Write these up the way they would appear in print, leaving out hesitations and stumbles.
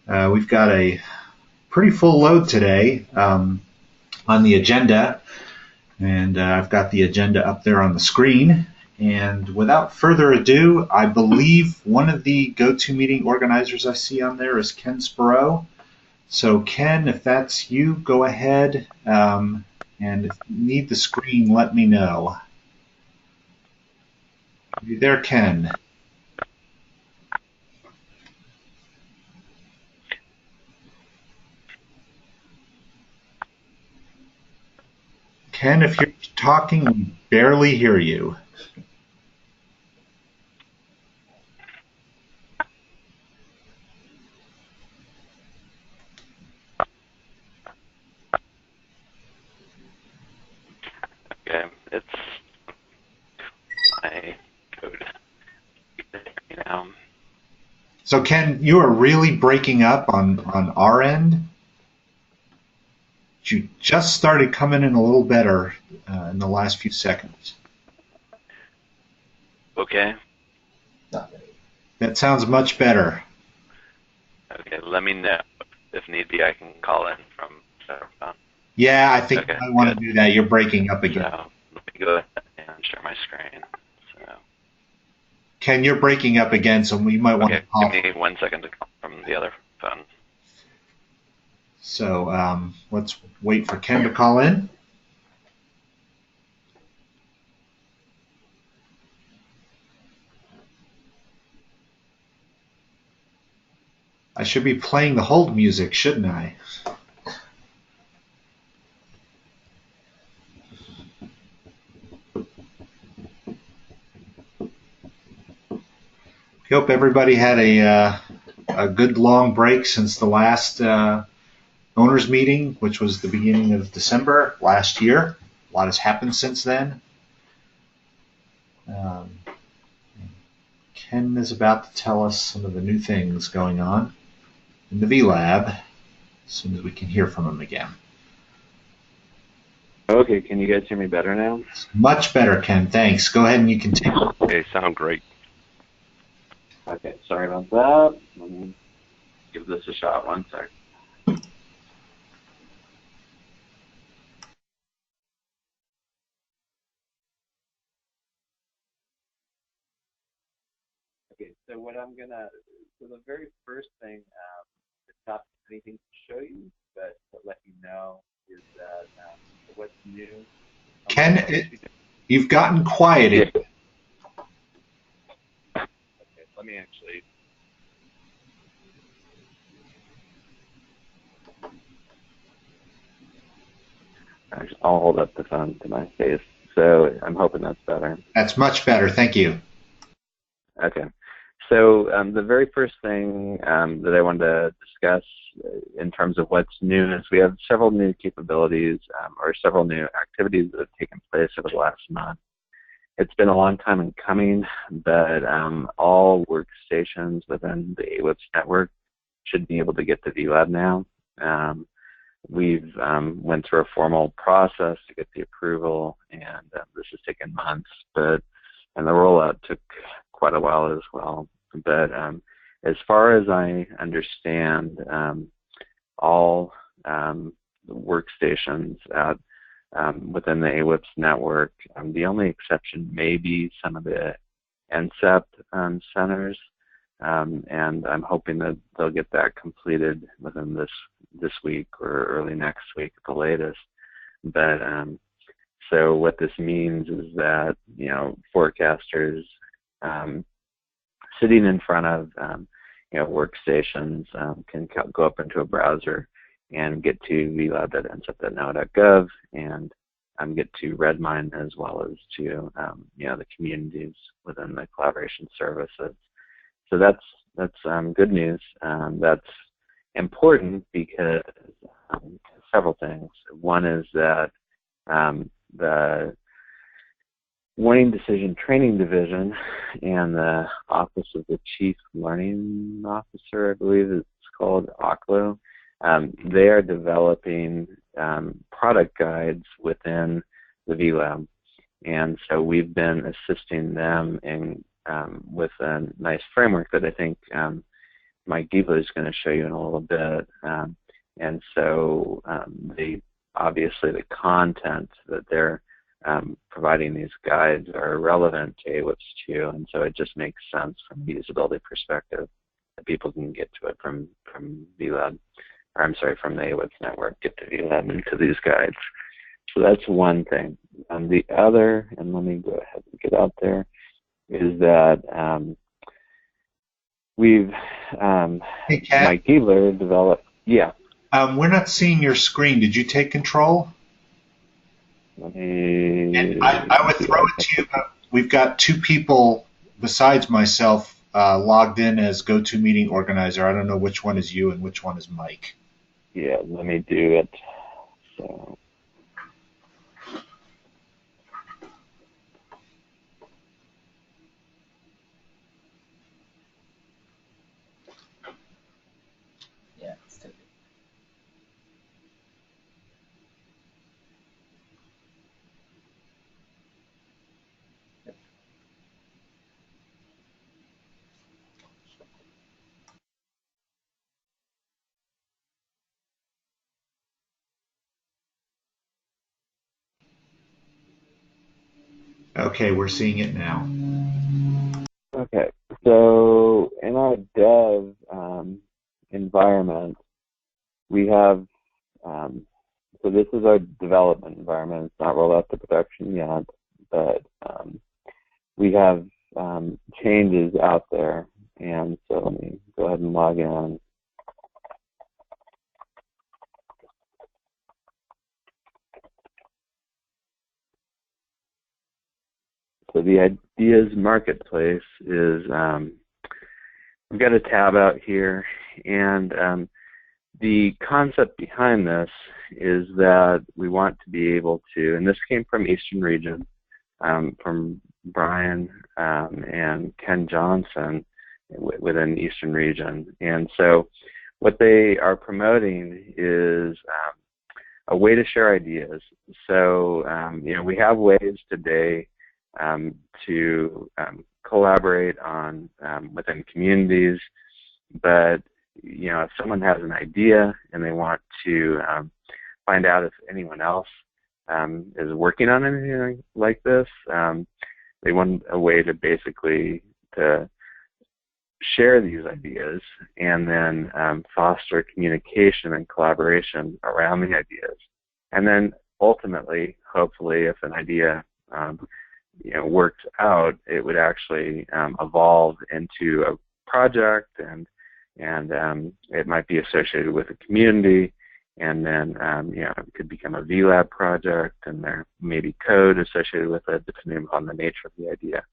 We've got a pretty full load today on the agenda, and I've got the agenda up there on the screen. And without further ado, I believe one of the GoToMeeting organizers I see on there is Ken Sparrow. So Ken, if that's you, go ahead, and if you need the screen, let me know. Are you there, Ken? Ken, if you're talking, we barely hear you. Okay, it's my code. You know. So Ken, you are really breaking up on our end. You just started coming in a little better in the last few seconds. Okay. That sounds much better. Okay, let me know. If need be, I can call in from several phone. Yeah, I think Okay, I want to good. do that. You're breaking up again. So let me go ahead and share my screen. So Ken, you're breaking up again, so we might want to call. give me 1 second to call from the other phone. So let's wait for Ken to call in. I should be playing the hold music, shouldn't I? I hope everybody had a good long break since the last owners meeting, which was the beginning of December last year. A lot has happened since then. Ken is about to tell us some of the new things going on in the VLab as soon as we can hear from him again. Okay, can you guys hear me better now? Much better, Ken. Thanks. Go ahead and you continue. Okay, sound great. Okay, sorry about that. Let me give this a shot. 1 sec. Okay, so the very first thing, it's not anything to show you, but to let you know is that what's new. Ken, you've gotten quiet. Yeah. Okay, let me actually. I'll hold up the phone to my face, so I'm hoping that's better. That's much better. Thank you. Okay. So the very first thing that I wanted to discuss in terms of what's new is we have several new capabilities or several new activities that have taken place over the last month. It's been a long time in coming, but all workstations within the AWIPS network should be able to get to VLab now. We've went through a formal process to get the approval, and this has taken months, and the rollout took quite a while as well. But as far as I understand, all workstations within the AWIPS network, the only exception may be some of the NCEP centers, and I'm hoping that they'll get that completed within this week or early next week at the latest. But so what this means is that forecasters sitting in front of workstations can go up into a browser and get to vlab.ncep.now.gov and get to Redmine as well as to the communities within the collaboration services. So that's good news. That's important because several things. One is that the Warning Decision Training Division and the Office of the Chief Learning Officer, I believe it's called, OCLO, they are developing product guides within the VLab. And so we've been assisting them in with a nice framework that I think Mike Giebler is going to show you in a little bit. And so obviously the content that they're providing these guides are relevant to AWIPS 2, and so it just makes sense from a usability perspective that people can get to it from VLab, or I'm sorry, from the AWIPS network, get to VLab and to these guides. So that's one thing. And the other, and let me go ahead and get out there, is that we've, Hey, Kat. Mike Giebler developed, yeah. We're not seeing your screen. Did you take control? Let me, and I would throw it to you. We've got two people besides myself logged in as GoToMeeting organizer. I don't know which one is you and which one is Mike. Yeah, let me do it. So. Yeah, let's take it. Okay, we're seeing it now. Okay, so in our dev environment, we have, so this is our development environment. It's not rolled out to production yet, but we have changes out there. And so let me go ahead and log in. So the ideas marketplace is, we've got a tab out here, and the concept behind this is that we want to be able to, and this came from Eastern Region, from Brian and Ken Johnson within Eastern Region. And so what they are promoting is a way to share ideas. So, you know, we have ways today to collaborate on within communities, but you know, if someone has an idea and they want to find out if anyone else is working on anything like this, they want a way to basically to share these ideas and then foster communication and collaboration around the ideas, and then ultimately, hopefully, if an idea you know, worked out, it would actually evolve into a project, and it might be associated with a community, and then you know, it could become a VLab project, and there may be code associated with it depending on the nature of the idea.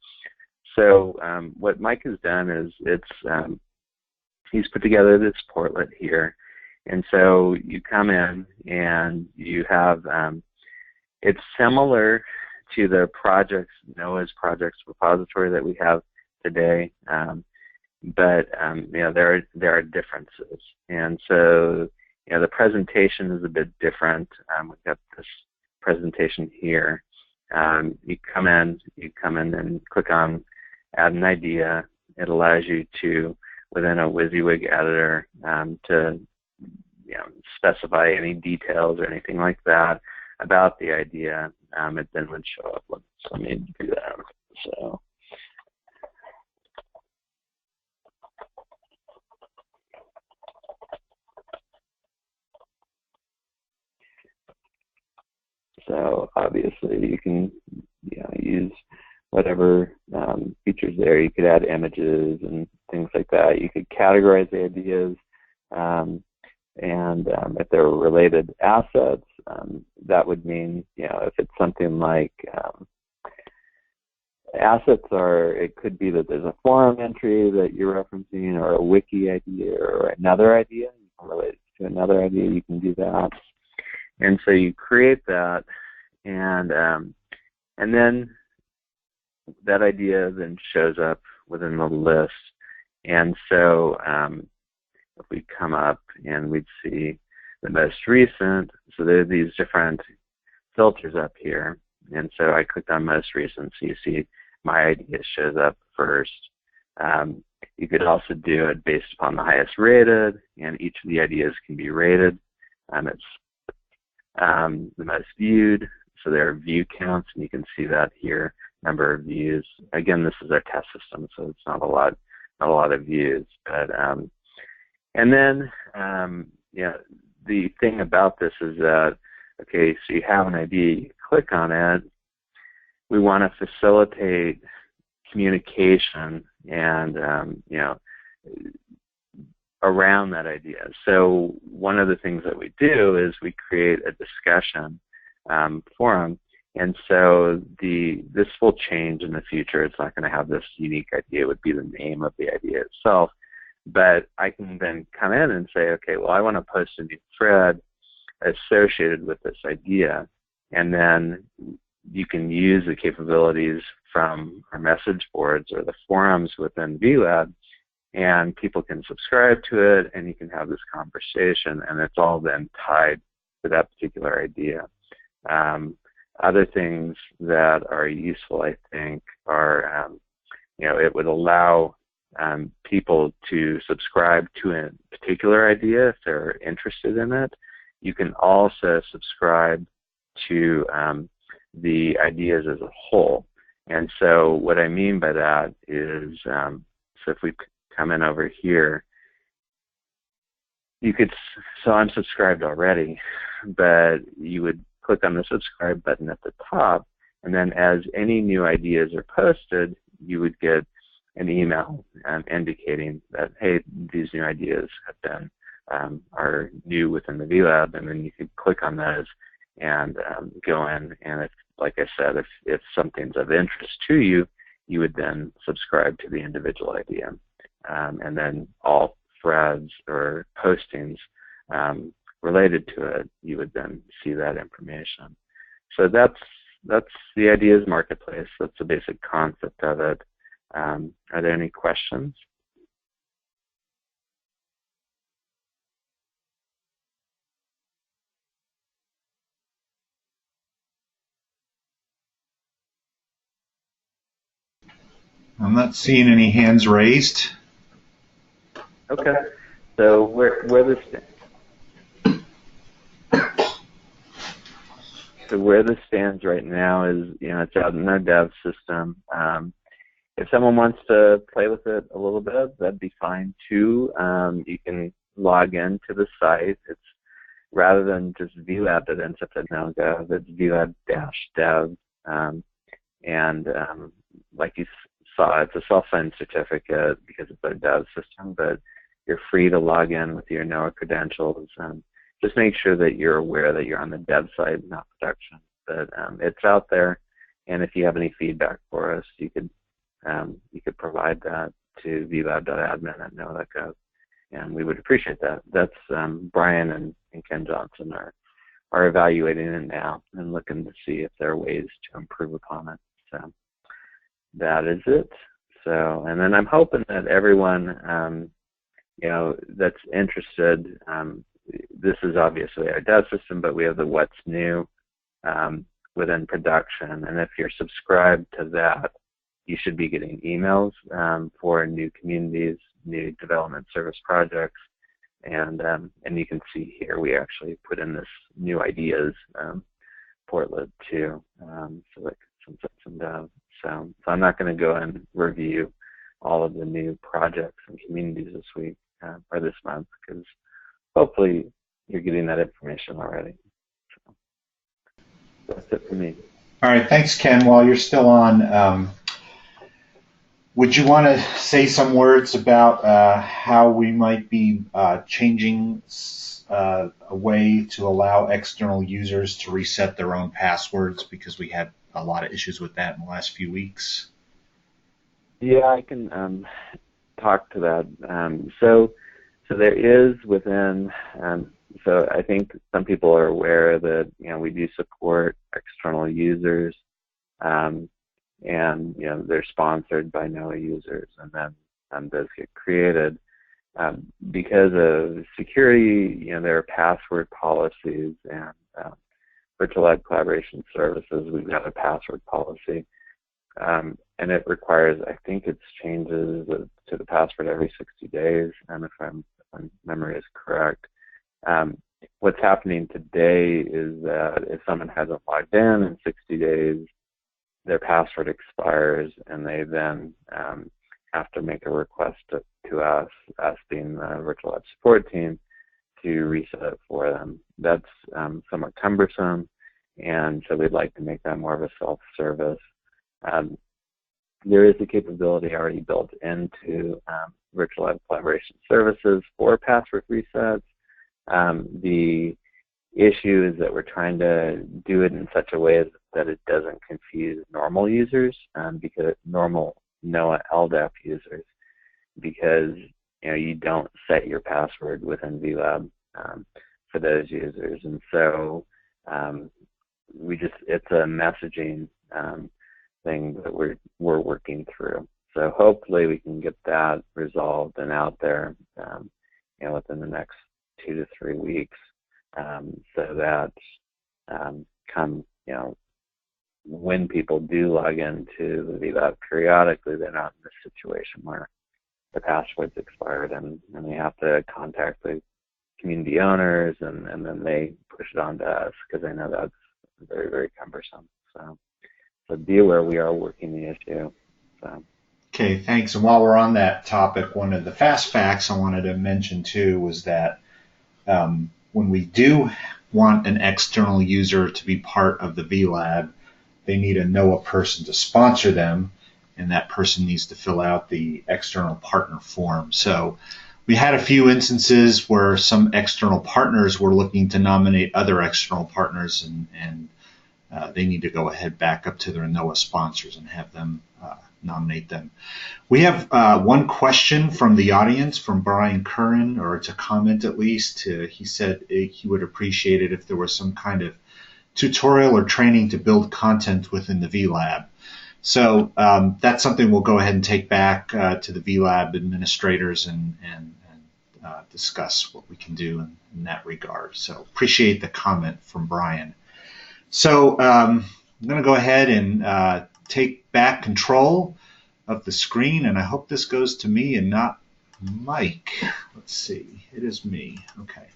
So what Mike has done is he's put together this portlet here, and so you come in and you have it's similar to the projects, Noah's projects repository that we have today, but you know, there are differences, and so you know, the presentation is a bit different. We've got this presentation here. You come in and click on Add an Idea. It allows you to, within a WYSIWYG editor, to you know, specify any details or anything like that about the idea. It then would show up. Let me do that. So obviously you can, you know, use whatever features there. You could add images and things like that. You could categorize the ideas, and if they're related assets, that would mean, you know, if it's something like assets are, it could be that there's a forum entry that you're referencing, or a wiki idea, or another idea. You can relate it to another idea. You can do that, and so you create that, and then that idea then shows up within the list. And so if we come up and we'd see the most recent, so there are these different filters up here, and so I clicked on most recent, so you see my idea shows up first. You could also do it based upon the highest rated, and each of the ideas can be rated. It's the most viewed, so there are view counts, and you can see that here, number of views. Again, this is our test system, so it's not a lot of views. But and then the thing about this is that, okay, so you have an idea, you click on it. We want to facilitate communication and around that idea. So one of the things that we do is we create a discussion forum, and so this will change in the future. It's not going to have this unique idea. It would be the name of the idea itself, but I can then come in and say, okay, well, I want to post a new thread associated with this idea, and then you can use the capabilities from our message boards or the forums within VLab, and people can subscribe to it, and you can have this conversation, and it's all then tied to that particular idea. Other things that are useful, I think, are, it would allow people to subscribe to a particular idea if they're interested in it. You can also subscribe to the ideas as a whole. And so what I mean by that is, so if we come in over here, you could, so I'm subscribed already, but you would click on the subscribe button at the top, and then as any new ideas are posted, you would get an email indicating that, hey, these new ideas have been, are new within the VLab, and then you could click on those and go in, and if, like I said, if something's of interest to you, you would then subscribe to the individual idea. And then all threads or postings related to it, you would then see that information. So that's the ideas marketplace. That's the basic concept of it. Are there any questions? I'm not seeing any hands raised. Okay. So where this stands right now is, it's out in our dev system. If someone wants to play with it a little bit, that'd be fine too. You can log in to the site. It's rather than just VLab.ncep.now.gov, it's VLab-dev. Like you saw, it's a self-signed certificate because it's our dev system, but you're free to log in with your NOAA credentials. Just make sure that you're aware that you're on the dev side, not production. But it's out there, and if you have any feedback for us, you could provide that to VLab.admin@NOAA.gov, and we would appreciate that. That's Brian and Ken Johnson are evaluating it now and looking to see if there are ways to improve upon it. So that is it. So, and then I'm hoping that everyone, that's interested, this is obviously our dev system, but we have the what's new within production. And if you're subscribed to that, you should be getting emails for new communities, new development service projects. And you can see here, we actually put in this new ideas portlet too, so like some dev. So I'm not going to go and review all of the new projects and communities this week or this month, because hopefully you're getting that information already. So that's it for me. All right, thanks, Ken. While you're still on, would you want to say some words about how we might be changing a way to allow external users to reset their own passwords, because we had a lot of issues with that in the last few weeks? Yeah, I can talk to that. So there is within, so I think some people are aware that, we do support external users, and, they're sponsored by NOAA users, and then those get created. Because of security, there are password policies, and Virtual Lab Collaboration Services, we've got a password policy. and it requires, I think it's changes to the password every 60 days, and if my memory is correct. What's happening today is that if someone hasn't logged in 60 days, their password expires, and they then have to make a request to us being the Virtual Lab support team, to reset it for them. That's somewhat cumbersome, and so we'd like to make that more of a self-service. There is a capability already built into Virtual Lab Collaboration Services for password resets. The issue is that we're trying to do it in such a way that it doesn't confuse normal users, because normal NOAA LDAP users, because you don't set your password within VLab for those users, and so it's a messaging thing that we're working through. So hopefully we can get that resolved and out there, within the next 2 to 3 weeks, so that when people do log into the VLab periodically, they're not in this situation where the password's expired and they have to contact the community owners and then they push it on to us, because I know that's very, very cumbersome. So be aware we are working the issue. So. Okay, thanks. And while we're on that topic, one of the fast facts I wanted to mention too was that when we do want an external user to be part of the VLab, they need a NOAA person to sponsor them, and that person needs to fill out the external partner form. So we had a few instances where some external partners were looking to nominate other external partners, and they need to go ahead back up to their NOAA sponsors and have them nominate them. We have one question from the audience, from Brian Curran, or it's a comment at least. He said he would appreciate it if there was some kind of tutorial or training to build content within the VLab. So that's something we'll go ahead and take back to the VLab administrators and discuss what we can do in that regard. So appreciate the comment from Brian. So I'm going to go ahead and take back control of the screen, and I hope this goes to me and not Mike. Let's see. It is me. Okay.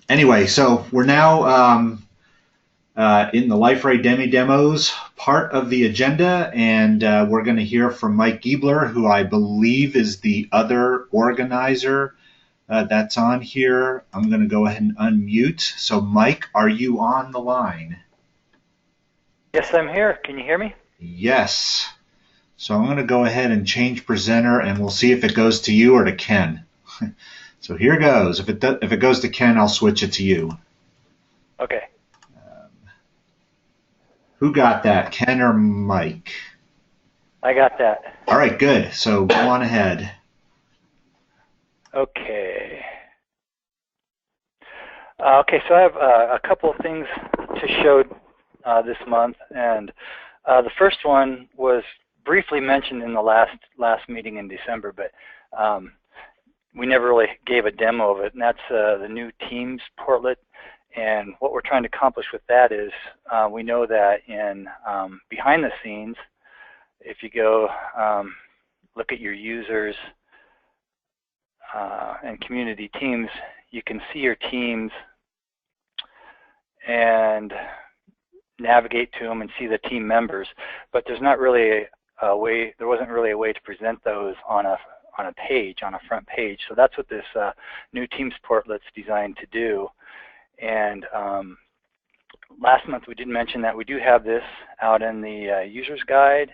Anyway, so we're now in the LifeRay demos part of the agenda, and we're going to hear from Mike Giebler, who I believe is the other organizer that's on here. I'm going to go ahead and unmute. So, Mike, are you on the line? Yes, I'm here. Can you hear me? Yes. So I'm going to go ahead and change presenter, and we'll see if it goes to you or to Ken. So here goes. If it goes to Ken, I'll switch it to you. Okay. Who got that, Ken or Mike? I got that. All right, good. So go on ahead. Okay. Okay, so I have a couple of things to show this month, and the first one was briefly mentioned in the last meeting in December, but we never really gave a demo of it, and that's the new Teams portlet. And what we're trying to accomplish with that is we know that in behind the scenes, if you go look at your users and community teams, you can see your teams and navigate to them and see the team members, but there's not really a way. There wasn't really a way to present those on a page, on a front page. So that's what this new Teams portlet's designed to do. And last month we did mention that we do have this out in the user's guide.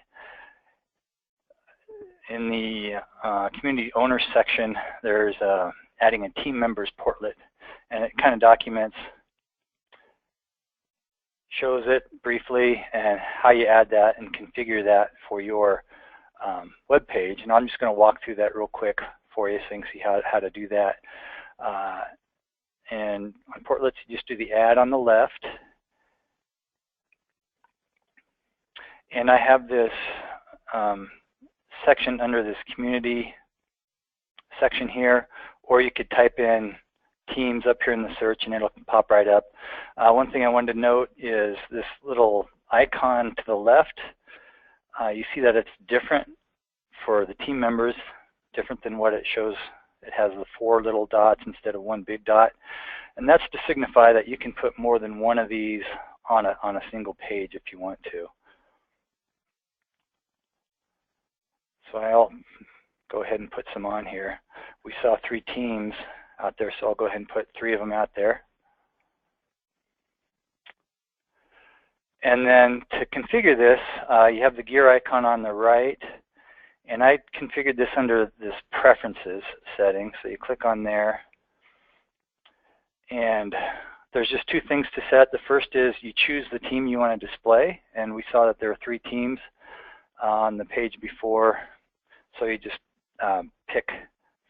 In the community owners section, there's adding a team members portlet, and it kind of documents, shows it briefly, and how you add that and configure that for your web page. And I'm just going to walk through that real quick for you so you can see how to do that. And on portlets, you just do the add on the left. And I have this section under this community section here, or you could type in Teams up here in the search and it'll pop right up. One thing I wanted to note is this little icon to the left, you see that it's different for the team members, different than what it shows. It has the 4 little dots instead of 1 big dot. And that's to signify that you can put more than one of these on a single page if you want to. So I'll go ahead and put some on here. We saw 3 teams out there, so I'll go ahead and put 3 of them out there. And then to configure this, you have the gear icon on the right, and I configured this under this preferences setting. So you click on there, and there's just 2 things to set. The first is you choose the team you want to display, and we saw that there are 3 teams on the page before. So you just pick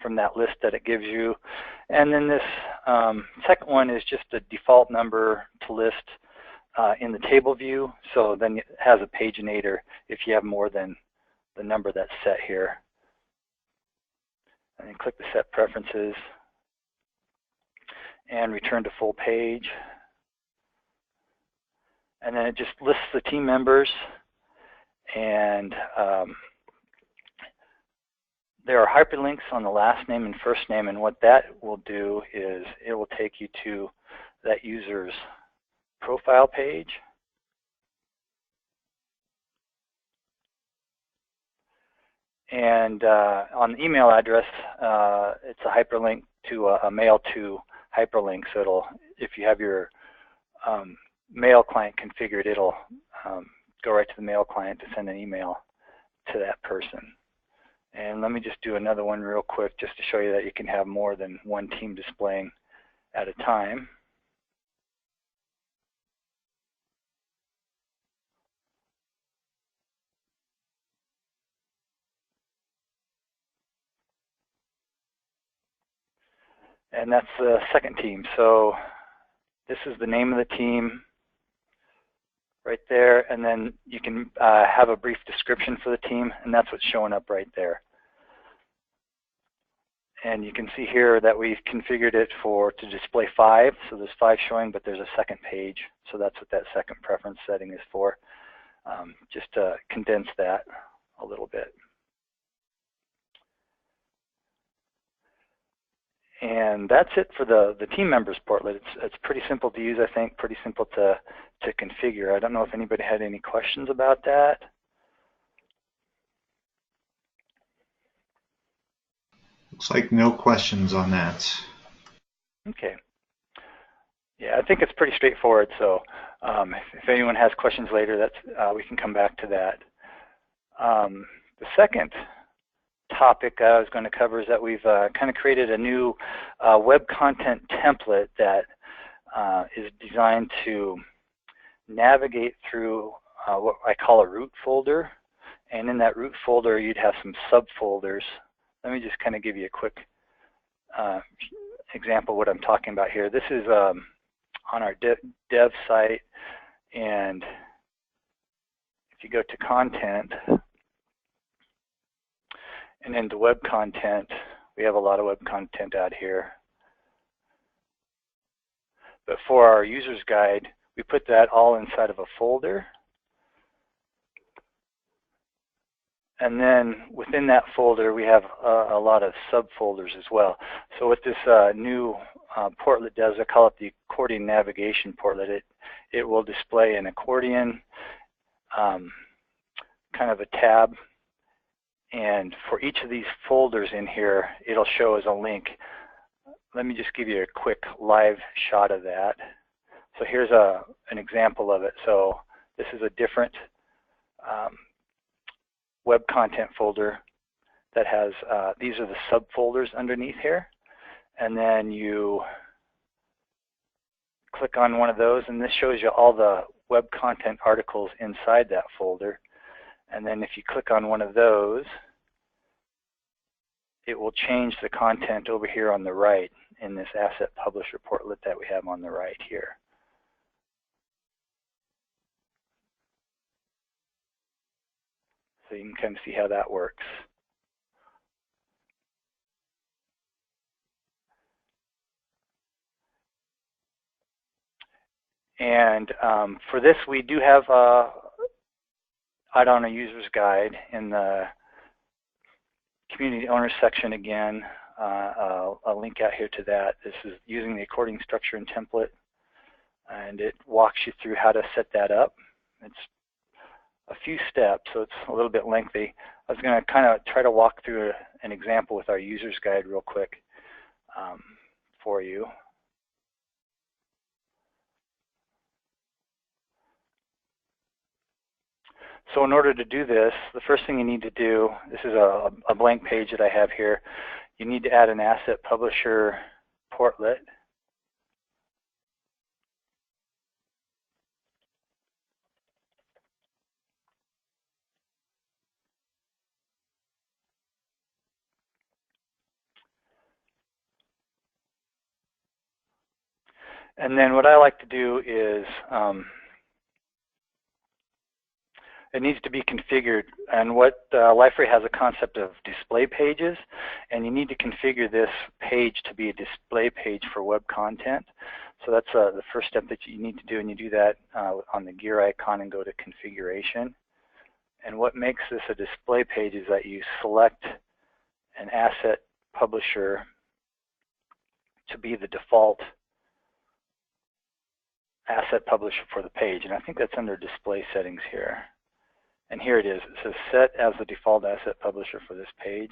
from that list that it gives you. And then this second one is just a default number to list in the table view. So then it has a paginator if you have more than the number that's set here. And then click the Set Preferences and return to full page. And then it just lists the team members, and there are hyperlinks on the last name and first name, and what that will do is it will take you to that user's profile page. And on the email address, it's a hyperlink to a mail to hyperlink. So it'll, if you have your mail client configured, it'll go right to the mail client to send an email to that person. And let me just do another one real quick just to show you that you can have more than one team displaying at a time. And that's the second team. So this is the name of the team right there, and then you can have a brief description for the team, and that's what's showing up right there. And you can see here that we've configured it to display 5. So there's 5 showing, but there's a second page. So that's what that second preference setting is for, just to condense that a little bit. And that's it for the team members portlet. It's pretty simple to use, I think, pretty simple to configure. I don't know if anybody had any questions about that. Looks like no questions on that. Okay. Yeah, I think it's pretty straightforward. So if anyone has questions later, that's we can come back to that. The second topic I was going to cover is that we've kind of created a new web content template that is designed to navigate through what I call a root folder. And in that root folder, you'd have some subfolders. Let me just kind of give you a quick example of what I'm talking about here. This is on our dev site, and if you go to content, and into web content, we have a lot of web content out here. But for our user's guide, we put that all inside of a folder. And then within that folder, we have a lot of subfolders as well. So what this new portlet does, I call it the accordion navigation portlet. It will display an accordion, kind of a tab. And for each of these folders in here, it'll show as a link. Let me just give you a quick live shot of that. So here's an example of it. So this is a different web content folder that has, these are the subfolders underneath here. And then you click on one of those, and this shows you all the web content articles inside that folder. And then if you click on one of those, it will change the content over here on the right in this asset publisher portlet that we have on the right here. So you can kind of see how that works. And for this, we do have IDONA User's Guide in the Community Owners section again. I'll link out here to that. This is using the according structure and template, and it walks you through how to set that up. It's a few steps, so it's a little bit lengthy. I was going to kind of try to walk through an example with our User's Guide real quick for you. So in order to do this, the first thing you need to do, this is a blank page that I have here, you need to add an asset publisher portlet. And then what I like to do is it needs to be configured. And what Liferay has a concept of display pages, and you need to configure this page to be a display page for web content. So that's the first step that you need to do, and you do that on the gear icon and go to configuration. And what makes this a display page is that you select an asset publisher to be the default asset publisher for the page. And I think that's under display settings here. And here it is. It says set as the default asset publisher for this page.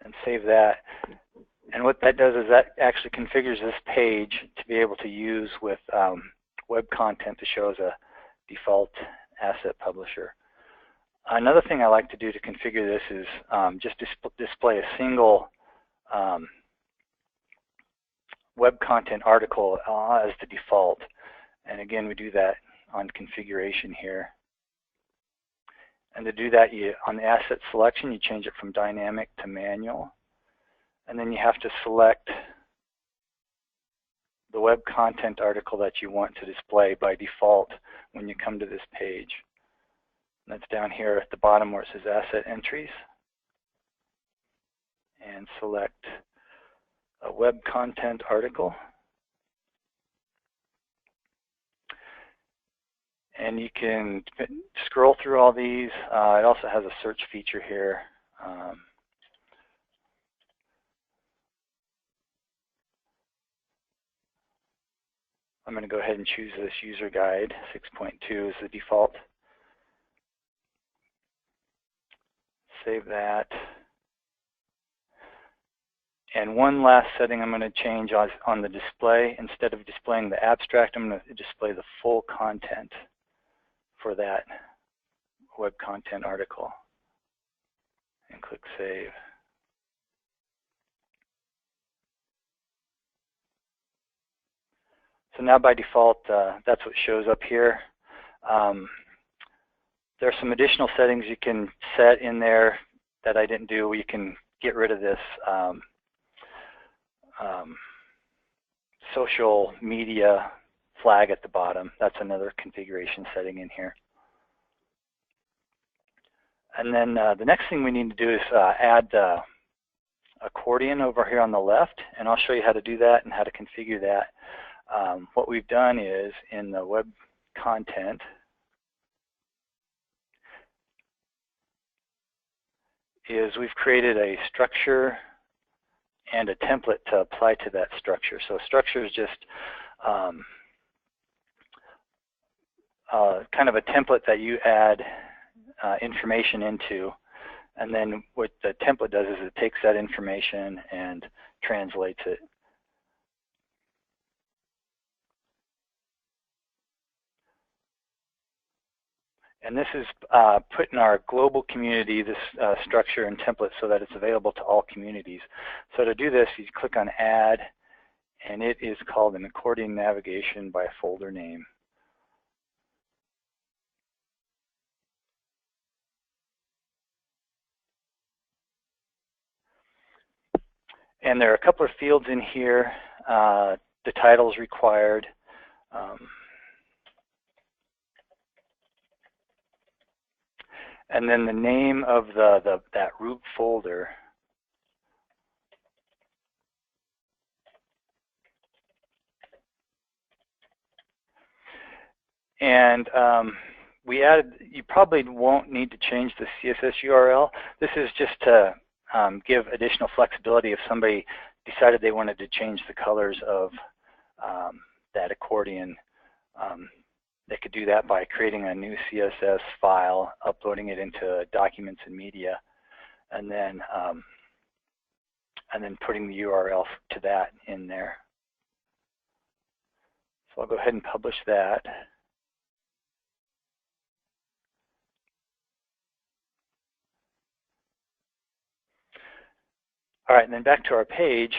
And save that. And what that does is that actually configures this page to be able to use with web content to show as a default asset publisher. Another thing I like to do to configure this is just display a single web content article as the default. And again, we do that on configuration here. And to do that, on the asset selection, you change it from dynamic to manual. And then you have to select the web content article that you want to display by default when you come to this page. And that's down here at the bottom where it says asset entries. And select a web content article. And you can scroll through all these. It also has a search feature here. I'm going to go ahead and choose this user guide. 6.2 is the default. Save that. And one last setting I'm going to change on the display. Instead of displaying the abstract, I'm going to display the full content for that web content article. And click Save. So now by default, that's what shows up here. There are some additional settings you can set in there that I didn't do. You can get rid of this social media flag at the bottom. That's another configuration setting in here. And then the next thing we need to do is add accordion over here on the left, and I'll show you how to do that and how to configure that. What we've done is in the web content, is we've created a structure and a template to apply to that structure. So a structure is just kind of a template that you add information into, and then what the template does is it takes that information and translates it. And this is put in our global community, this structure and template, so that it's available to all communities. So to do this, you click on Add, and it is called an accordion navigation by folder name. And there are a couple of fields in here. The title is required. And then the name of that root folder. And we added, you probably won't need to change the CSS URL. This is just to give additional flexibility if somebody decided they wanted to change the colors of that accordion. They could do that by creating a new CSS file, uploading it into Documents and Media, and then putting the URL to that in there. So I'll go ahead and publish that. All right, and then back to our page,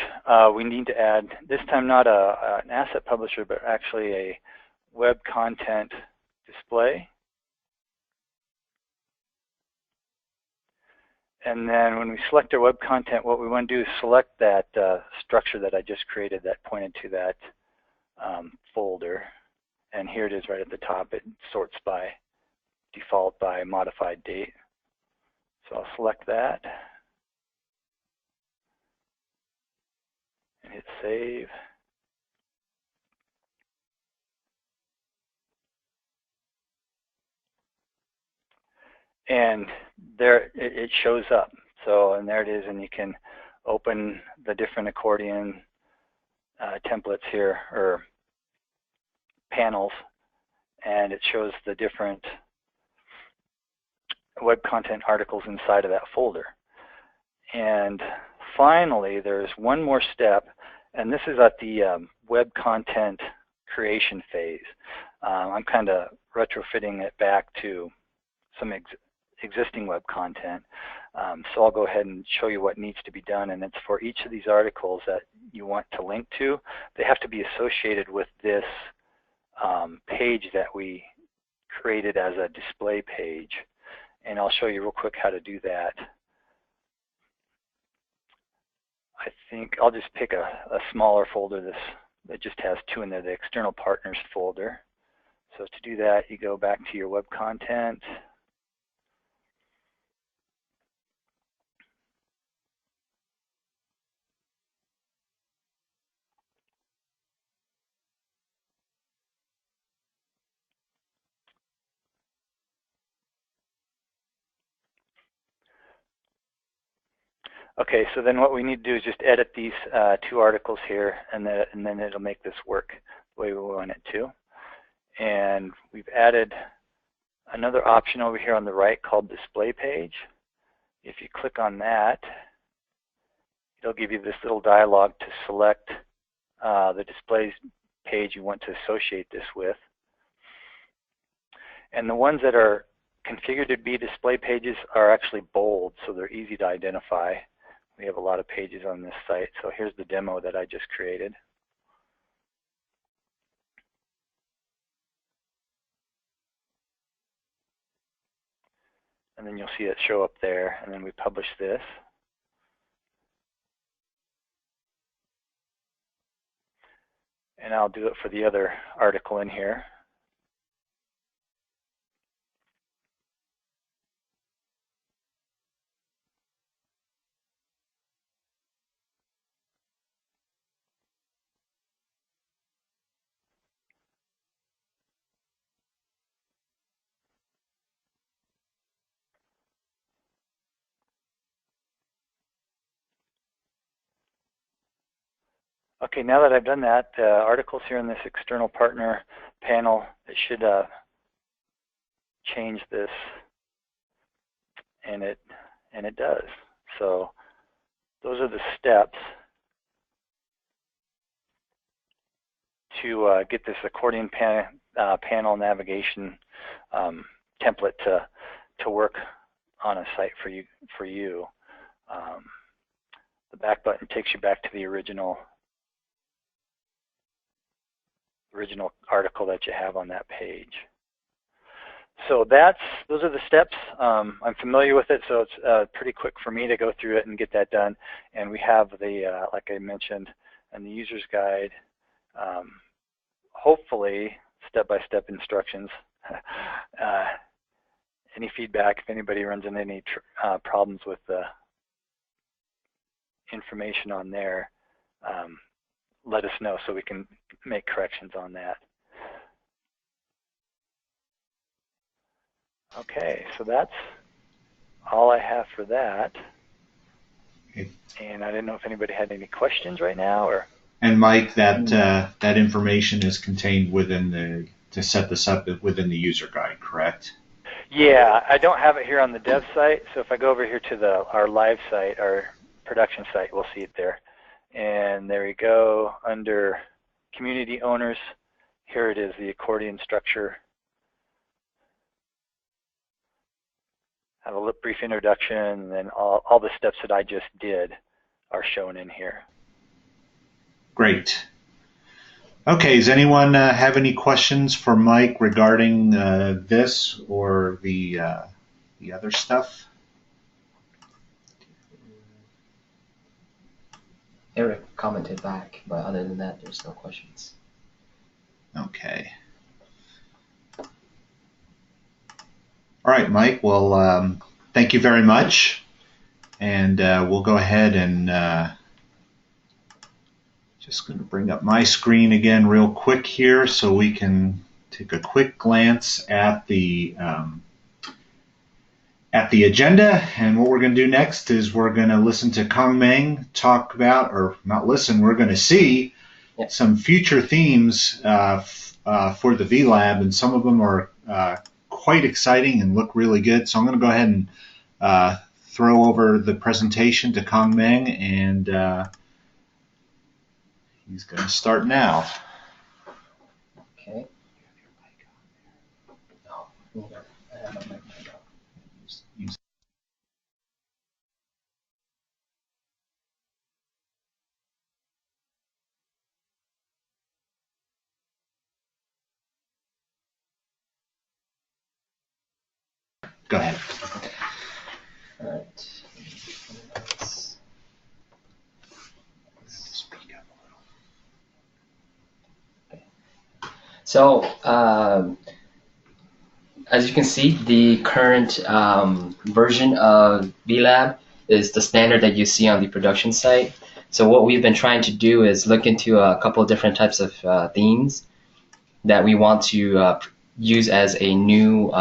we need to add, this time not an asset publisher, but actually a web content display. And then when we select our web content, what we want to do is select that structure that I just created that pointed to that folder. And here it is right at the top. It sorts by default by modified date. So I'll select that and hit save. And there it shows up. So, and there it is, and you can open the different accordion templates here, or panels, and it shows the different web content articles inside of that folder. And finally, there's one more step, and this is at the web content creation phase. I'm kind of retrofitting it back to some existing web content. So I'll go ahead and show you what needs to be done, and it's for each of these articles that you want to link to. They have to be associated with this page that we created as a display page, and I'll show you real quick how to do that. I think I'll just pick a smaller folder that just has two in there, the external partners folder. So to do that, you go back to your web content. Okay, so then what we need to do is just edit these two articles here, and then it'll make this work the way we want it to. And we've added another option over here on the right called Display Page. If you click on that, it'll give you this little dialog to select the display page you want to associate this with. And the ones that are configured to be display pages are actually bold, so they're easy to identify. We have a lot of pages on this site, so here's the demo that I just created. And then you'll see it show up there, and then we publish this. And I'll do it for the other article in here. Okay, now that I've done that, articles here in this external partner panel, it should change this, and it does. So those are the steps to get this accordion panel navigation template to work on a site for you. The back button takes you back to the original article that you have on that page. So those are the steps. I'm familiar with it, so it's pretty quick for me to go through it and get that done. And we have the, like I mentioned, and the user's guide, hopefully step-by-step instructions. Any feedback, if anybody runs into any problems with the information on there, let us know so we can make corrections on that. Okay, so that's all I have for that. Okay. And I didn't know if anybody had any questions right now, or. And Mike, that information is contained within to set this up within the user guide, correct? Yeah, I don't have it here on the dev site, so if I go over here to our live site, our production site, we'll see it there. And there we go, under community owners, here it is, the accordion structure. Have a brief introduction, and then all the steps that I just did are shown in here. Great. Okay, does anyone have any questions for Mike regarding this or the other stuff? Eric commented back, but other than that, there's no questions. Okay. All right, Mike. Well, thank you very much. And we'll go ahead and just going to bring up my screen again real quick here so we can take a quick glance at the agenda. And what we're going to do next is we're going to listen to Kong Meng talk about, or not listen, we're going to see some future themes for the VLab, and some of them are quite exciting and look really good. So I'm going to go ahead and throw over the presentation to Kong Meng, and he's going to start now. Okay. Oh, yeah, I have my mic on. Go ahead. All right. Speak up a little. So, as you can see, the current version of VLab is the standard that you see on the production site. So what we've been trying to do is look into a couple of different types of themes that we want to use as a new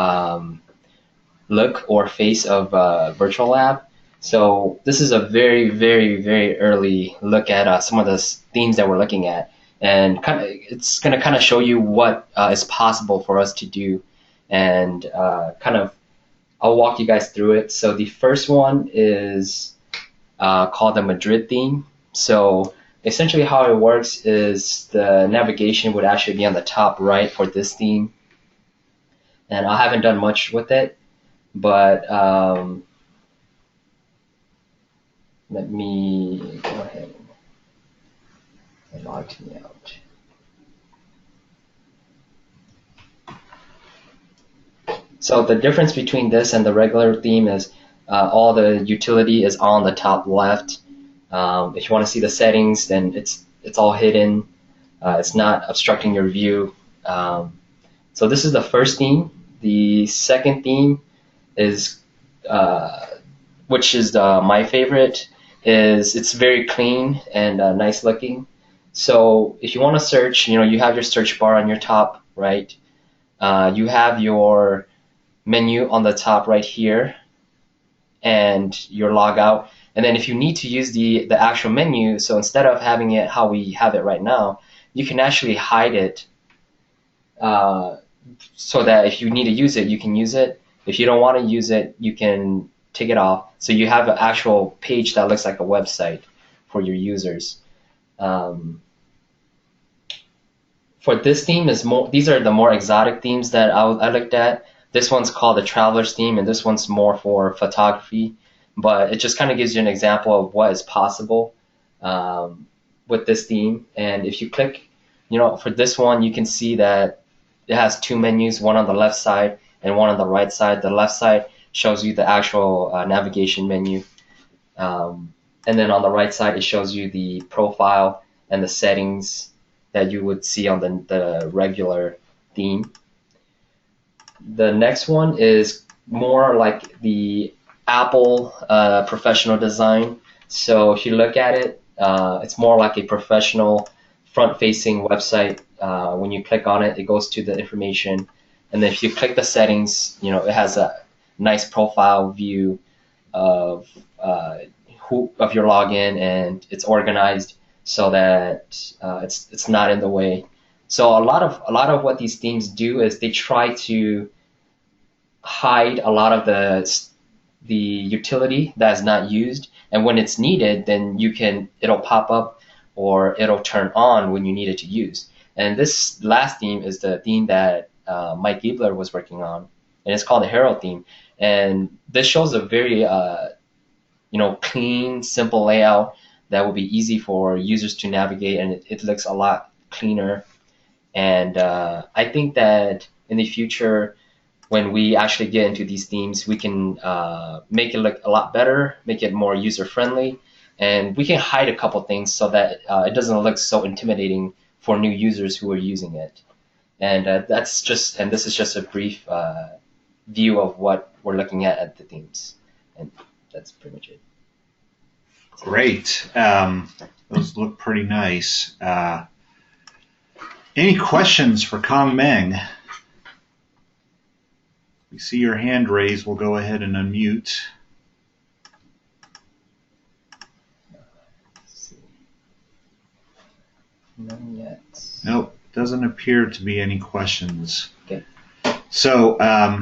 look or face of Virtual Lab. So this is a very, very, very early look at some of the themes that we're looking at, and it's going to kind of show you what is possible for us to do, and I'll walk you guys through it. So the first one is called the Madrid theme. So essentially how it works is the navigation would actually be on the top right for this theme, and I haven't done much with it, but let me go ahead and log me out. So the difference between this and the regular theme is all the utility is on the top left. If you want to see the settings, then it's all hidden. It's not obstructing your view. So this is the first theme. The second theme is, which is my favorite, is it's very clean and nice looking. So if you want to search, you have your search bar on your top right. You have your menu on the top right here, and your logout. And then if you need to use the actual menu, so instead of having it how we have it right now, you can actually hide it so that if you need to use it, you can use it. If you don't want to use it, you can take it off. So you have an actual page that looks like a website for your users. For this theme, these are the more exotic themes that I looked at. This one's called the Traveler's theme, and this one's more for photography. But it just kind of gives you an example of what is possible with this theme. And if you click, for this one, you can see that it has two menus, one on the left side and one on the right side. The left side shows you the actual navigation menu. And then on the right side, it shows you the profile and the settings that you would see on the regular theme. The next one is more like the Apple professional design. So if you look at it, it's more like a professional front-facing website. When you click on it, it goes to the information And then if you click the settings, it has a nice profile view of of your login, and it's organized so that it's not in the way. So a lot of what these themes do is they try to hide a lot of the utility that's not used, and when it's needed, then it'll pop up or it'll turn on when you need it to use. And this last theme is the theme that Mike Giebler was working on, and it's called the Herald theme. And this shows a very clean, simple layout that will be easy for users to navigate, and it looks a lot cleaner. And I think that in the future, when we actually get into these themes, we can make it look a lot better, make it more user-friendly, and we can hide a couple things so that it doesn't look so intimidating for new users who are using it. And this is just a brief view of what we're looking at the themes, and that's pretty much it. Great. Those look pretty nice. Any questions for Kong Meng? We see your hand raised. We'll go ahead and unmute. None yet. Nope, doesn't appear to be any questions. Okay. So I'll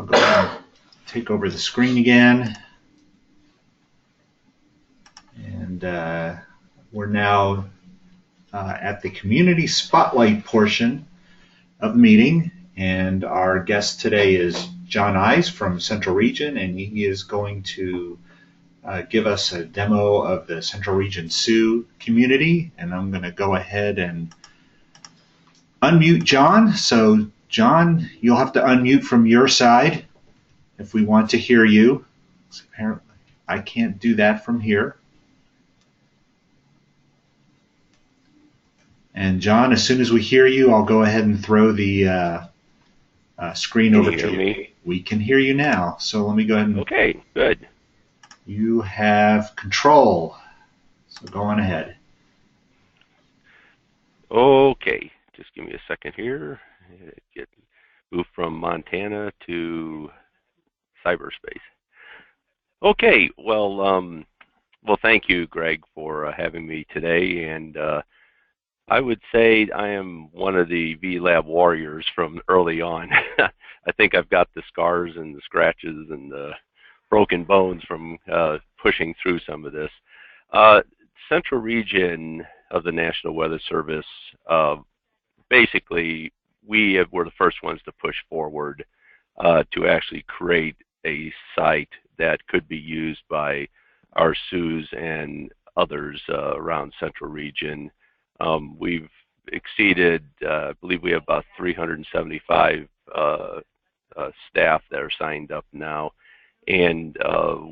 go ahead and take over the screen again. And we're now at the community spotlight portion of the meeting. And our guest today is John Eyes from Central Region, and he is going to give us a demo of the Central Region Sioux community. And I'm going to go ahead and unmute John. So, John, you'll have to unmute from your side if we want to hear you. So apparently, I can't do that from here. And John, as soon as we hear you, I'll go ahead and throw the screen over to you. Me? We can hear you now. So let me go ahead and... Okay, good. You have control. So go on ahead. Okay, just give me a second here. Get moved from Montana to cyberspace. Okay, well, thank you, Greg, for having me today. And I would say I am one of the VLab warriors from early on. I think I've got the scars and the scratches and the broken bones from pushing through some of this. Central Region of the National Weather Service, basically, we were the first ones to push forward to actually create a site that could be used by our Sioux and others around Central Region. We've exceeded, I believe we have about 375 staff that are signed up now, and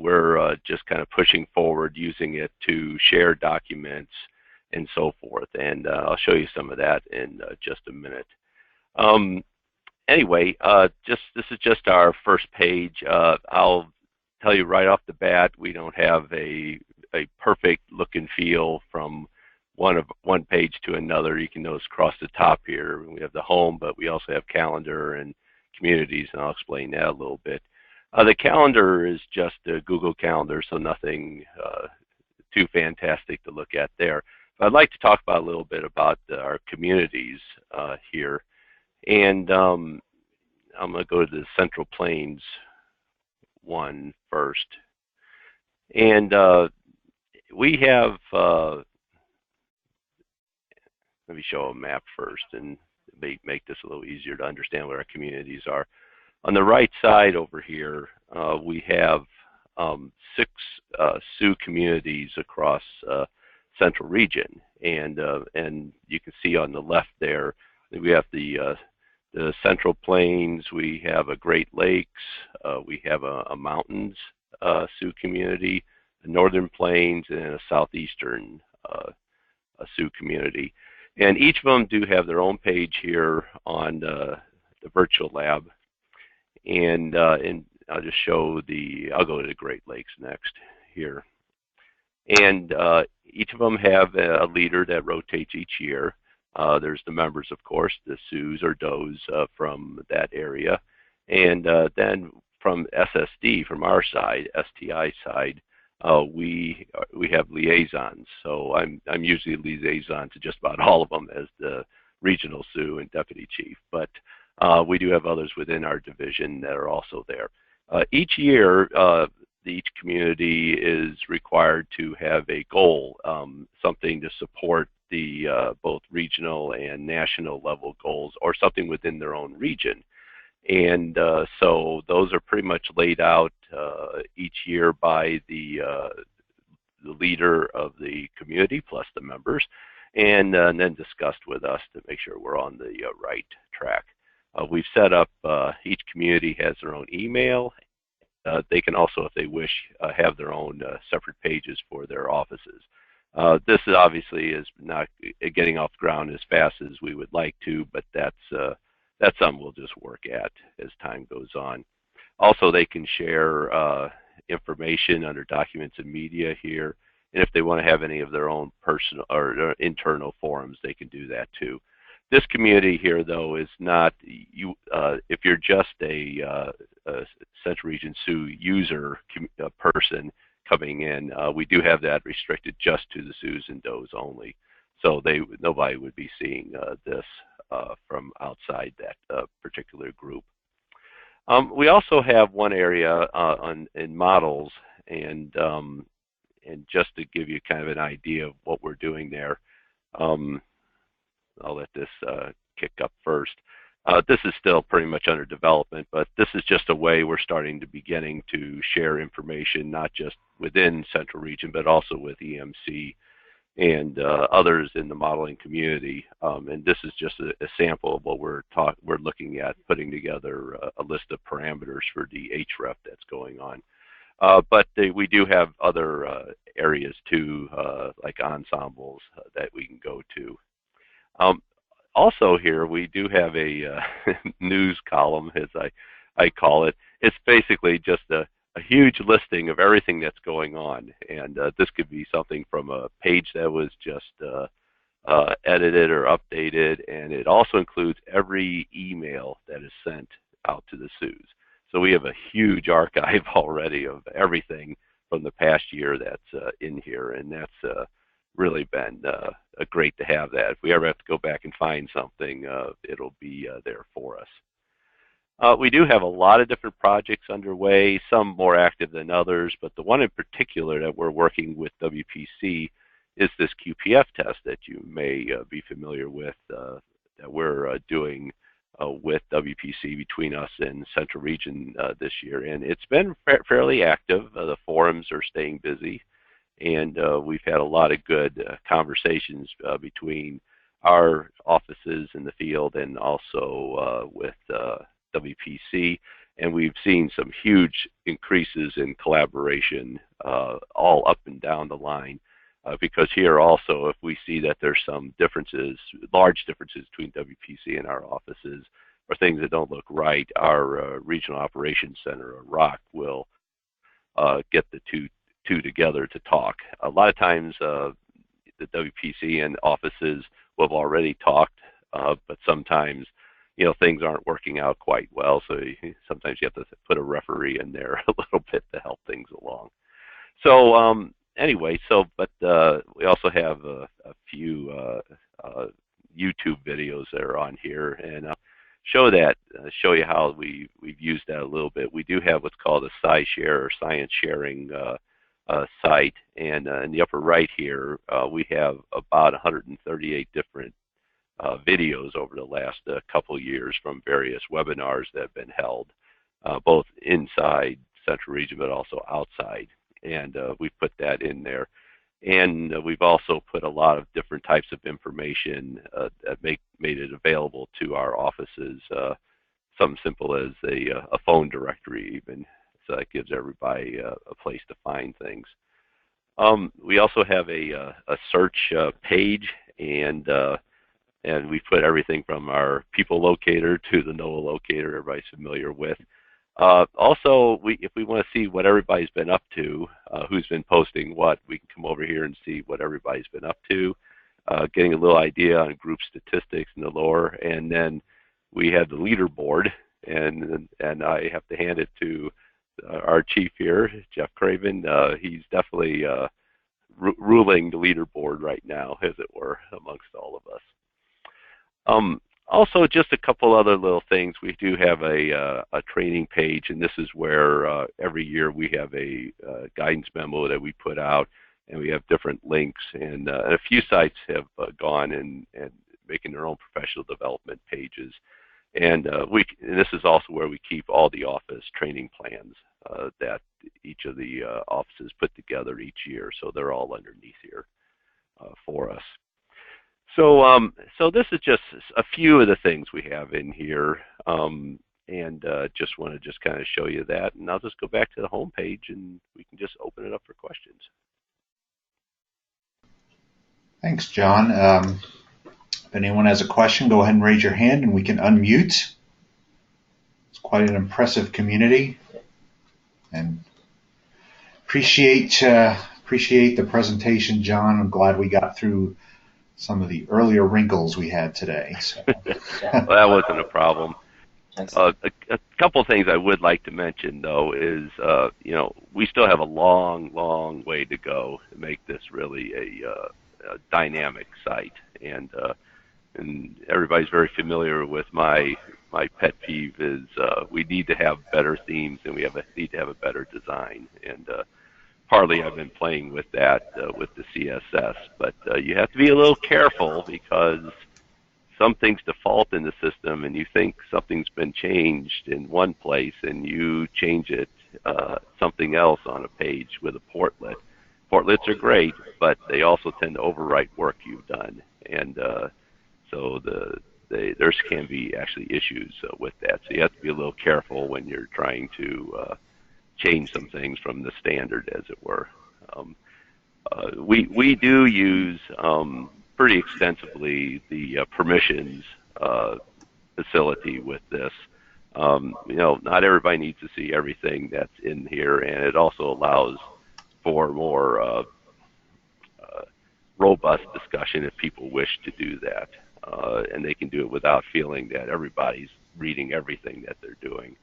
we're just kind of pushing forward using it to share documents and so forth, and I'll show you some of that in just a minute. Anyway, this is just our first page. I'll tell you right off the bat, we don't have a perfect look and feel from one page to another. You can notice across the top here we have the home, but we also have calendar and communities, and I'll explain that a little bit. The calendar is just a Google Calendar, so nothing too fantastic to look at there. But I'd like to talk about a little bit about our communities here, and I'm going to go to the Central Plains one first, and we have. Let me show a map first and make this a little easier to understand what our communities are. On the right side over here, we have 6 Sioux communities across Central Region, and you can see on the left there we have the Central Plains, we have a Great Lakes, we have a Mountains Sioux community, a Northern Plains, and a Southeastern Sioux community. And each of them do have their own page here on the virtual lab. And I'll just show I'll go to the Great Lakes next here. And each of them have a leader that rotates each year. There's the members, of course, the Sioux or Does from that area. And then from SSD, from our side, STI side, we have liaisons. So I'm usually a liaison to just about all of them as the regional Sioux and deputy chief. But we do have others within our division that are also there. Each year, each community is required to have a goal, something to support the both regional and national level goals, or something within their own region. And so those are pretty much laid out each year by the leader of the community plus the members, and then discussed with us to make sure we're on the right track. We've set up, each community has their own email. They can also, if they wish, have their own separate pages for their offices. This obviously is not getting off the ground as fast as we would like to, but that's something we'll just work at as time goes on. Also, they can share information under documents and media here, and if they want to have any of their own personal or internal forums, they can do that too. This community here, though, is not you. If you're just a Central Region Sioux user person coming in, we do have that restricted just to the Sioux and Does only. So nobody would be seeing this from outside that particular group. We also have one area in models, and just to give you kind of an idea of what we're doing there, I'll let this kick up first. This is still pretty much under development, but this is just a way we're starting to beginning to share information, not just within Central Region, but also with EMC and others in the modeling community. And this is just a sample of what we're looking at, putting together a list of parameters for the HREF that's going on. But we do have other areas too, like ensembles that we can go to. Also here, we do have a news column, as I call it. It's basically just a huge listing of everything that's going on. And this could be something from a page that was just edited or updated. And it also includes every email that is sent out to the Sioux. So we have a huge archive already of everything from the past year that's in here. And that's really been great to have that. If we ever have to go back and find something, it'll be there for us. We do have a lot of different projects underway, some more active than others, but the one in particular that we're working with WPC is this QPF test that you may be familiar with, that we're doing with WPC between us and Central Region this year. And it's been fairly active. The forums are staying busy. And we've had a lot of good conversations between our offices in the field and also with WPC. And we've seen some huge increases in collaboration all up and down the line. Because here also, if we see that there's some differences, large differences between WPC and our offices, or things that don't look right, our Regional Operations Center, or ROC, will get the two together to talk. A lot of times the WPC and offices will have already talked, but sometimes things aren't working out quite well, so sometimes you have to put a referee in there a little bit to help things along. So anyway, but we also have a few YouTube videos that are on here, and show you how we've used that a little bit. We do have what's called a SciShare or science sharing site, and in the upper right here, we have about 138 different videos over the last couple years from various webinars that have been held, both inside Central Region but also outside. And we put that in there. And we've also put a lot of different types of information that made it available to our offices, something simple as a phone directory even. So that gives everybody a place to find things. We also have a search page, and we put everything from our people locator to the NOAA locator everybody's familiar with. Also, if we want to see what everybody's been up to, who's been posting what, we can come over here and see what everybody's been up to. getting a little idea on group statistics in the lower, and then we had the leaderboard, and I have to hand it to our chief here, Jeff Craven. He's definitely ruling the leaderboard right now, as it were, amongst all of us. Also, just a couple other little things. We do have a training page, and this is where every year we have a guidance memo that we put out, and we have different links. And a few sites have gone and making their own professional development pages. And this is also where we keep all the office training plans that each of the offices put together each year. So they're all underneath here for us. So this is just a few of the things we have in here, and just want to kind of show you that. And I'll just go back to the home page, and we can just open it up for questions. Thanks, John. If anyone has a question, go ahead and raise your hand, and we can unmute. It's quite an impressive community, and appreciate the presentation, John. I'm glad we got through some of the earlier wrinkles we had today. So. Well, that wasn't a problem. A couple of things I would like to mention, though, is we still have a long way to go to make this really a dynamic site, and everybody's very familiar with my pet peeve is we need to have better themes, and we need to have a better design, and partly I've been playing with that with the CSS, but you have to be a little careful because some things default in the system and you think something's been changed in one place and you change it something else on a page with a portlet. Portlets are great, but they also tend to overwrite work you've done, and so there can be actually issues with that. So you have to be a little careful when you're trying to change some things from the standard, as it were. We do use pretty extensively the permissions facility with this. Not everybody needs to see everything that's in here, and it also allows for more robust discussion if people wish to do that, and they can do it without feeling that everybody's reading everything that they're doing.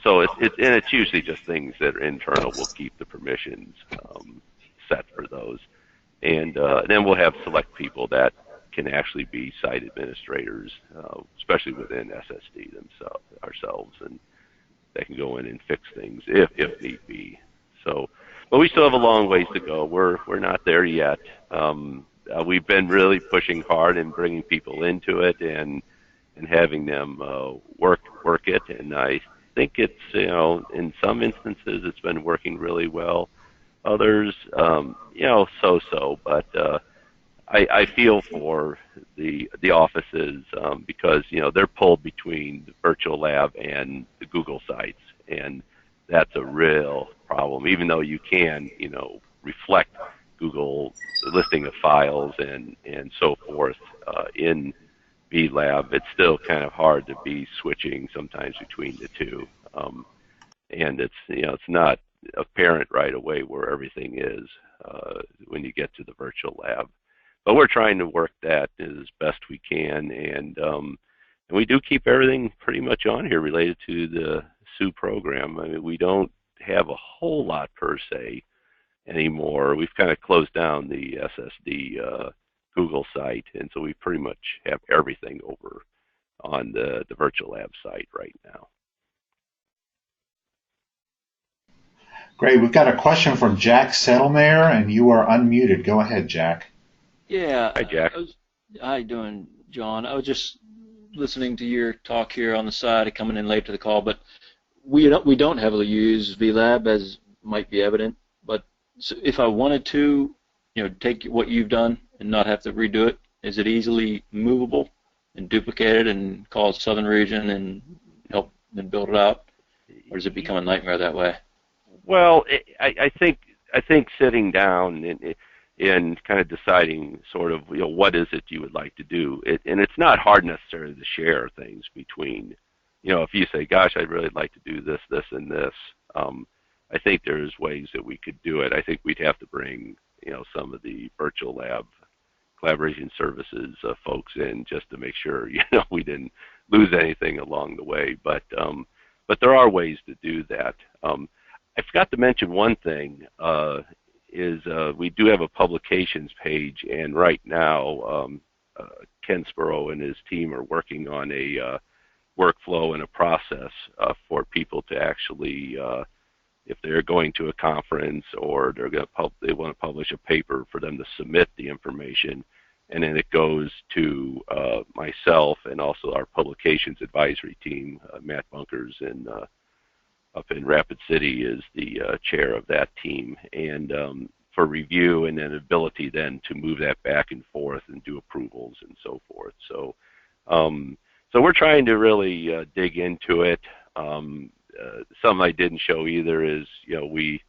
So it's usually just things that are internal. We'll keep the permissions set for those, and then we'll have select people that can actually be site administrators, especially within SSD ourselves, and they can go in and fix things if need be. So, but we still have a long ways to go. We're not there yet. We've been really pushing hard and bringing people into it and having them work it, and I think it's in some instances it's been working really well. Others, so-so, but I feel for the offices because they're pulled between the virtual lab and the Google sites, and that's a real problem. Even though you can reflect Google listing of files and so forth in VLab, it's still kind of hard to be switching sometimes between the two, and it's not apparent right away where everything is when you get to the virtual lab. But we're trying to work that as best we can, and we do keep everything pretty much on here related to the SUE program. I mean, we don't have a whole lot per se anymore. We've kind of closed down the SSD Google site, and so we pretty much have everything over on the virtual lab site right now. Great. We've got a question from Jack Settlemare, and you are unmuted. Go ahead, Jack. Yeah. Hi, Jack. How you doing, John? I was just listening to your talk here on the side, coming in late to the call, but we don't heavily use VLab, as might be evident. But so if I wanted to, take what you've done and not have to redo it, is it easily movable and duplicated and call Southern Region and help and build it out, or does it become a nightmare that way? Well, I think sitting down and kind of deciding sort of what is it you would like to do, and it's not hard necessarily to share things between, if you say, gosh, I'd really like to do this, this, and this. I think there's ways that we could do it. I think we'd have to bring some of the virtual lab collaboration services folks in just to make sure we didn't lose anything along the way. But there are ways to do that. I forgot to mention one thing. Is we do have a publications page, and right now Ken Spurrow and his team are working on a workflow and a process for people to actually, if they're going to a conference or they want to publish a paper, for them to submit the information, and then it goes to myself and also our publications advisory team. Matt Bunkers up in Rapid City is the chair of that team, and for review and then ability then to move that back and forth and do approvals and so forth. So we're trying to really dig into it. Something I didn't show either is, we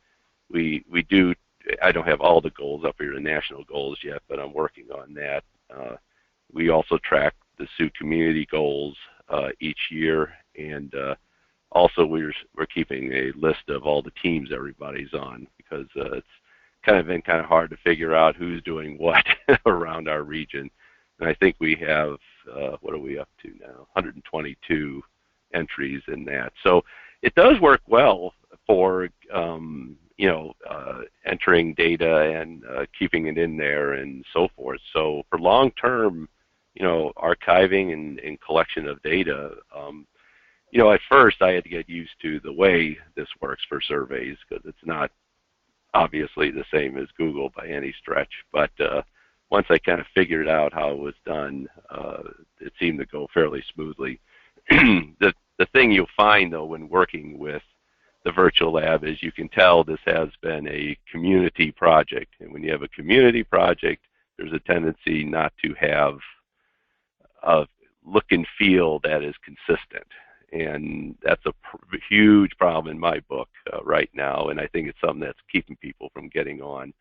do. I don't have all the goals up here, the national goals yet, but I'm working on that. We also track the Sioux community goals each year, and also we're keeping a list of all the teams everybody's on, because it's kind of been kind of hard to figure out who's doing what around our region. And I think we have, what are we up to now? 122 entries in that. So it does work well for, entering data and keeping it in there and so forth. So for long-term, archiving and collection of data, at first I had to get used to the way this works for surveys, because it's not obviously the same as Google by any stretch. But once I kind of figured out how it was done, it seemed to go fairly smoothly. The thing you'll find, though, when working with the virtual lab is you can tell this has been a community project. And when you have a community project, there's a tendency not to have a look and feel that is consistent. And that's a huge problem in my book right now. And I think it's something that's keeping people from getting on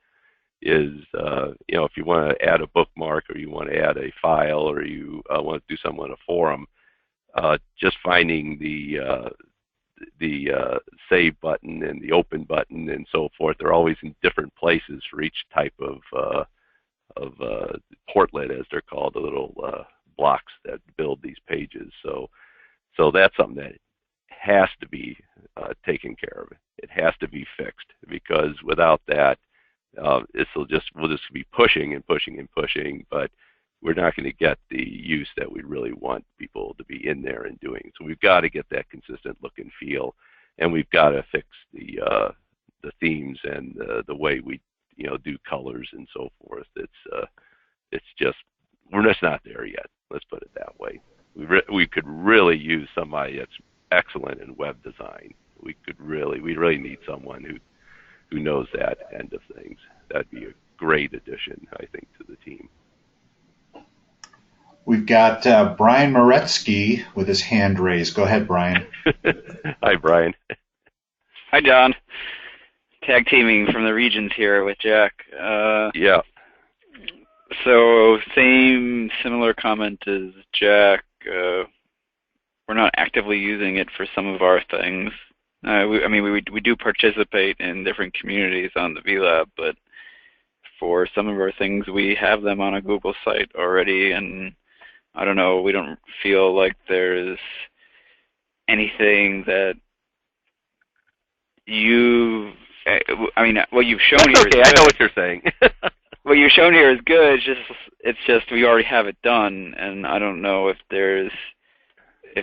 is, if you want to add a bookmark, or you want to add a file, or you want to do something on a forum, just finding the save button and the open button and so forth, they're always in different places for each type of portlet, as they're called, the little blocks that build these pages. So that's something that has to be taken care of. It has to be fixed, because without that, we'll just be pushing and pushing and pushing, but we're not going to get the use that we really want people to be in there and doing. So we've got to get that consistent look and feel, and we've got to fix the themes and the way we do colors and so forth. It's just, we're just not there yet. Let's put it that way. We could really use somebody that's excellent in web design. We really need someone who knows that end of things. That'd be a great addition, I think, to the team. We've got Brian Moretsky with his hand raised. Go ahead, Brian. Hi, Brian. Hi, John. Tag teaming from the regions here with Jack. Yeah. So similar comment as Jack. We're not actively using it for some of our things. We do participate in different communities on the VLab, but for some of our things, we have them on a Google site already, and I don't know, we don't feel like there's anything that what you've shown here is good. I know what you're saying. What you've shown here is good, it's just we already have it done, and I don't know if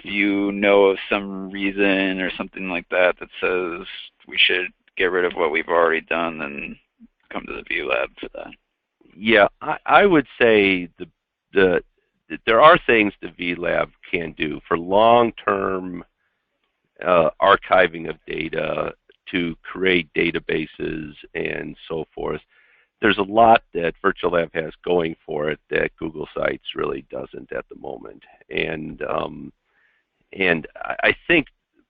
you know of some reason or something like that that says we should get rid of what we've already done and come to the VLab for that. Yeah, I would say there are things the VLab can do for long-term archiving of data, to create databases and so forth. There's a lot that Virtual Lab has going for it that Google Sites really doesn't at the moment. And I think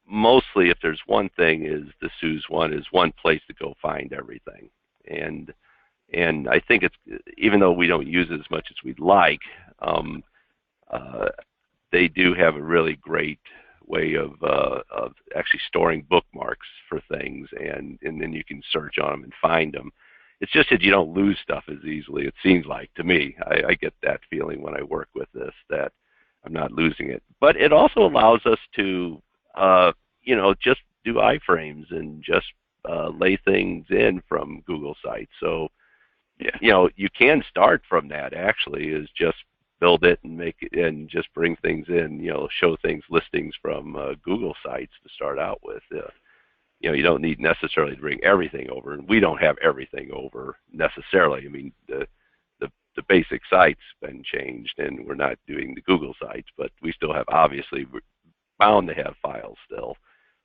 mostly, if there's one thing, is the SUSE one is one place to go find everything. And I think it's, even though we don't use it as much as we'd like, they do have a really great way of actually storing bookmarks for things, and then you can search on them and find them. It's just that you don't lose stuff as easily, it seems like to me. I get that feeling when I work with this, that I'm not losing it. But it also allows us to, just do iframes and just lay things in from Google Sites. So, you can start from that actually, is just build it and make it and just bring things in, show things, listings from Google Sites to start out with. You don't need necessarily to bring everything over, and we don't have everything over necessarily. I mean, the basic site's been changed, and we're not doing the Google Sites, but we still have, obviously, we're bound to have files still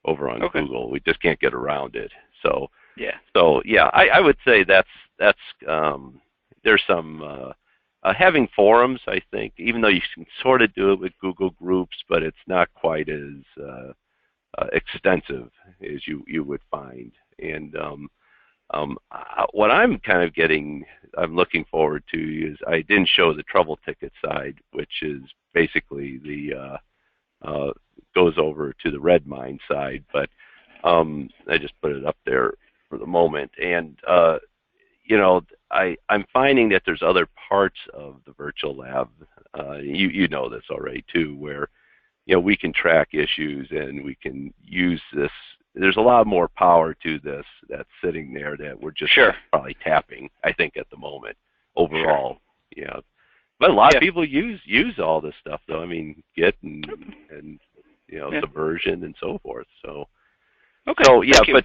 over on Google. We just can't get around it. So I would say that's there's some having forums, I think, even though you can sort of do it with Google Groups, but it's not quite as extensive as you would find. And what I'm kind of I'm looking forward to is, I didn't show the trouble ticket side, which is basically the goes over to the Redmine side, but I just put it up there for the moment. And I'm finding that there's other parts of the virtual lab, you know this already too, where we can track issues and we can use this. There's a lot more power to this that's sitting there that we're just probably tapping, I think, at the moment overall. But a lot of people use all this stuff, though. I mean, Git and Subversion and so forth. So but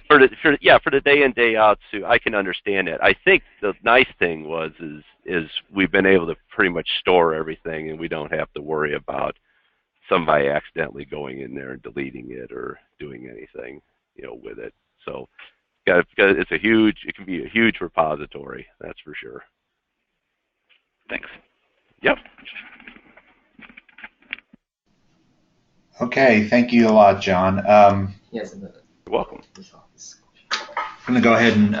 for the day in, day out, Sue, I can understand it. I think the nice thing is we've been able to pretty much store everything, and we don't have to worry about somebody accidentally going in there and deleting it or doing anything, with it. So it can be a huge repository, that's for sure. Thanks. Yep. Okay, thank you a lot, John. Yes, You're welcome. I'm going to go ahead and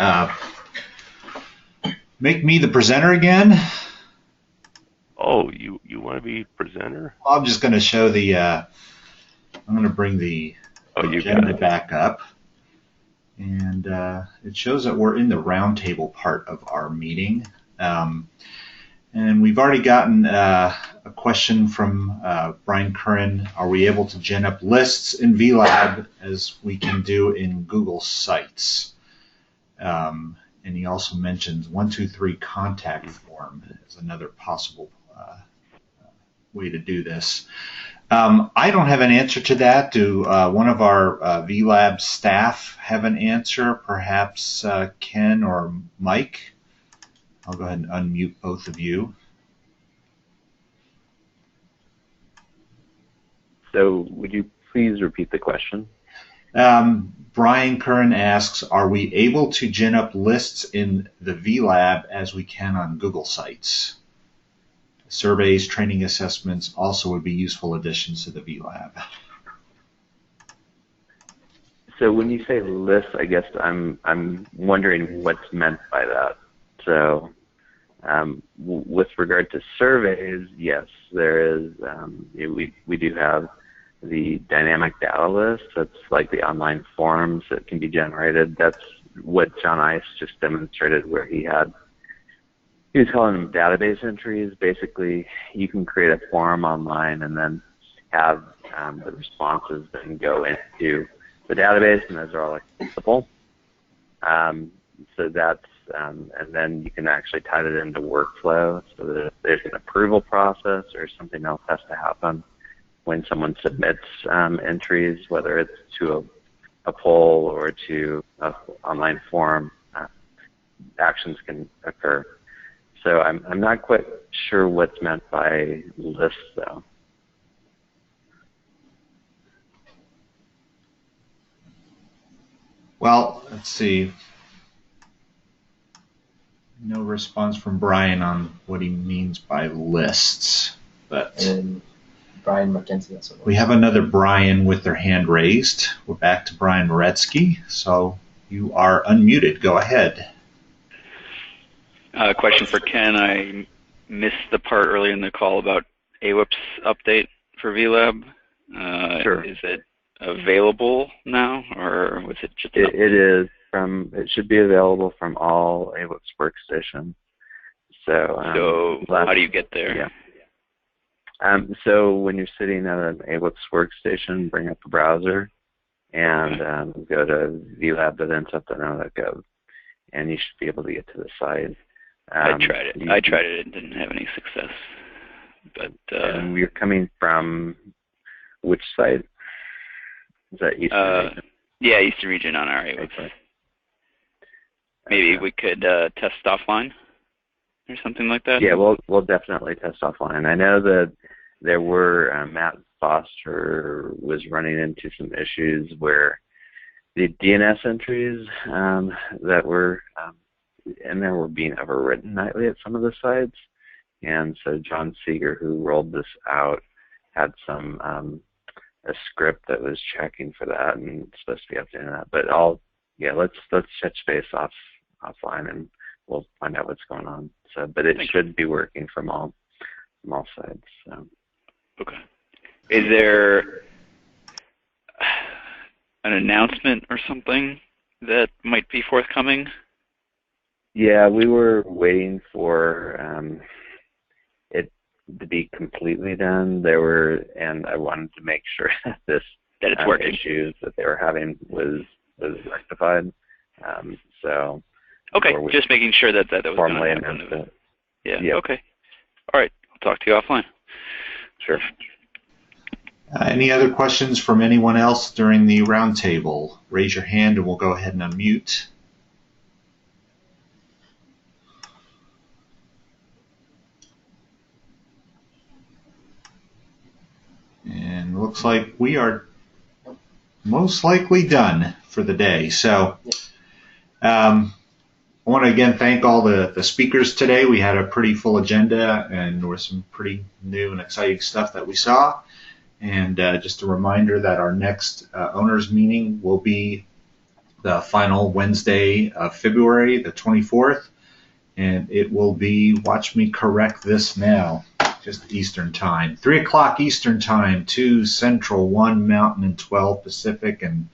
make me the presenter again. Oh, you want to be presenter? Well, I'm just going to show I'm going to bring the agenda back up. And it shows that we're in the roundtable part of our meeting. And we've already gotten a question from Brian Curran. Are we able to gen up lists in VLab as we can do in Google Sites? And he also mentions 123 contact form as another possible way to do this. I don't have an answer to that. Do one of our VLab staff have an answer? Perhaps Ken or Mike? I'll go ahead and unmute both of you. So would you please repeat the question? Brian Curran asks, are we able to gen up lists in the VLab as we can on Google Sites? Surveys, training assessments also would be useful additions to the VLab. So when you say lists, I guess I'm wondering what's meant by that. So with regard to surveys, yes, there is. We do have the dynamic data list. That's like the online forms that can be generated. That's what John Ice just demonstrated, where he was calling them database entries. Basically, you can create a form online and then have the responses then go into the database, and those are all accessible. So that's, and then you can actually tie it into workflow, so that if there's an approval process or something else has to happen when someone submits entries, whether it's to a poll or to an online form, actions can occur. So I'm not quite sure what's meant by lists, though. Well, let's see. No response from Brian on what he means by lists, but And Brian McKenzie also. we have another Brian with their hand raised. We're back to Brian Moretsky, so you are unmuted. Go ahead. Question for Ken. I missed the part earlier in the call about AWIP's update for VLab. Sure. Is it available now, or was it just? It is. it should be available from all AWIPS workstations. So, how do you get there? Yeah. So when you're sitting at an AWIPS workstation, bring up the browser and go to VLab.nsep.no.gov, and you should be able to get to the site. I tried it. I tried it and didn't have any success. But and you're coming from which site? Is that Eastern region? Yeah, Eastern region on our AWIPS. Okay. Maybe we could test offline or something like that. Yeah, we'll definitely test offline. I know that there were Matt Foster was running into some issues where the DNS entries that were in there were being overwritten nightly at some of the sites, and so John Seeger, who rolled this out, had some a script that was checking for that and it's supposed to be updating that. But let's touch base offline and we'll find out what's going on. So, but it should be working from all sides. So. Okay. Is there an announcement or something that might be forthcoming? Yeah, we were waiting for it to be completely done. And I wanted to make sure that that it's working. Issues that they were having was rectified. So. Okay, just making sure that was going to happen. Yeah. Yep. Okay. All right. I'll talk to you offline. Sure. Any other questions from anyone else during the roundtable? Raise your hand and we'll go ahead and unmute. And looks like we are most likely done for the day. So I want to again thank all the speakers today. We had a pretty full agenda and there was some pretty new and exciting stuff that we saw. And just a reminder that our next owners meeting will be the final Wednesday of February, the 24th. And it will be, watch me correct this now, just Eastern time. 3 o'clock Eastern time, 2 Central, 1 Mountain, and 12 Pacific. And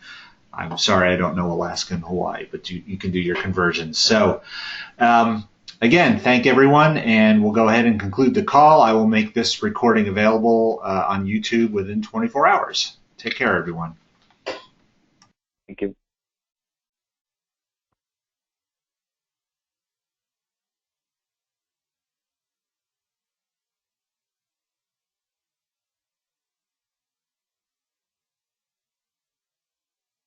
I'm sorry, I don't know Alaska and Hawaii, but you can do your conversions. So, again, thank everyone, and we'll go ahead and conclude the call. I will make this recording available on YouTube within 24 hours. Take care, everyone. Thank you.